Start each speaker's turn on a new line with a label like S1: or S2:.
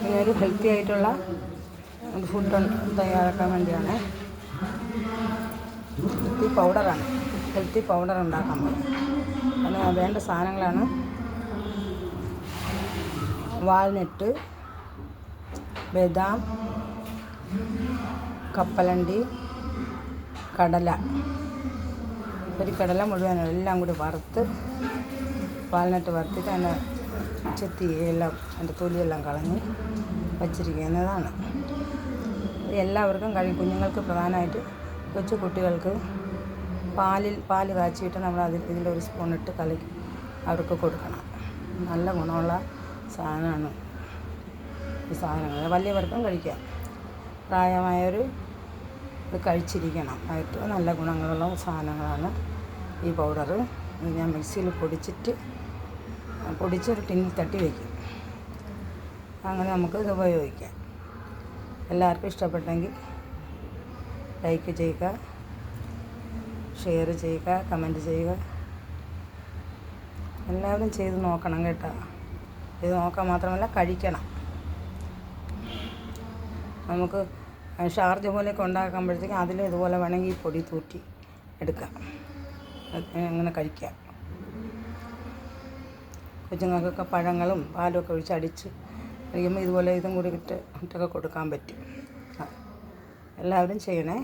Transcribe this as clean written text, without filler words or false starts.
S1: ഇങ്ങനൊരു ഹെൽത്തി ആയിട്ടുള്ള ഒരു ഫുഡ് തയ്യാറാക്കാൻ വേണ്ടിയാണ്. ഹെൽത്തി പൗഡർ ഉണ്ടാക്കാൻ പോകുന്നത്. അതിന് വേണ്ട സാധനങ്ങളാണ് വാൾനട്ട്, ബദാം, കപ്പലണ്ടി, കടല, ഒരു കടല മുഴുവനും എല്ലാം കൂടി വറുത്ത്, വാൾനട്ട് വറുത്തിട്ട് അതിൻ്റെ ചെത്തി എല്ലാം അതിൻ്റെ തൊലിയെല്ലാം കളഞ്ഞ് വച്ചിരിക്കുന്നതാണ്. എല്ലാവർക്കും കുഞ്ഞുങ്ങൾക്ക് പ്രധാനമായിട്ട് കൊച്ചു കുട്ടികൾക്ക് പാല് കാച്ചിയിട്ട് നമ്മൾ ഇതിൻ്റെ ഒരു സ്പൂണിട്ട് കലക്കി അവർക്ക് കൊടുക്കണം. നല്ല ഗുണമുള്ള സാധനമാണ് ഈ സാധനങ്ങൾ. വലിയവർക്കും കഴിക്കാം. പ്രായമായവർ ഇത് കഴിച്ചിരിക്കണം. ഏറ്റവും നല്ല ഗുണങ്ങളുള്ള സാധനങ്ങളാണ് ഈ പൗഡർ. ഇത് ഞാൻ മിക്സിയിൽ പൊടിച്ചൊരു ടിന്നിൽ തട്ടി വയ്ക്കും. അങ്ങനെ നമുക്ക് ഇത് ഉപയോഗിക്കാം. എല്ലാവർക്കും ഇഷ്ടപ്പെട്ടെങ്കിൽ ലൈക്ക് ചെയ്യുക, ഷെയർ ചെയ്യുക, കമൻറ്റ് ചെയ്യുക. എല്ലാവരും ചെയ്ത് നോക്കണം കേട്ടോ. ഇത് നോക്കാൻ മാത്രമല്ല, കഴിക്കണം. നമുക്ക് ഷാർജ പോലെയൊക്കെ ഉണ്ടാക്കുമ്പോഴത്തേക്കും അതിലും ഇതുപോലെ വേണമെങ്കിൽ പൊടി തൂറ്റി എടുക്കാം. അങ്ങനെ കഴിക്കാം. കൊച്ചുങ്ങൾക്കൊക്കെ പഴങ്ങളും പാലുമൊക്കെ ഒഴിച്ച് അടിച്ച് കഴിയുമ്പോൾ ഇതുപോലെ ഇതും കൂടി ഇട്ടൊക്കെ കൊടുക്കാൻ പറ്റും. എല്ലാവരും ചെയ്യണേ.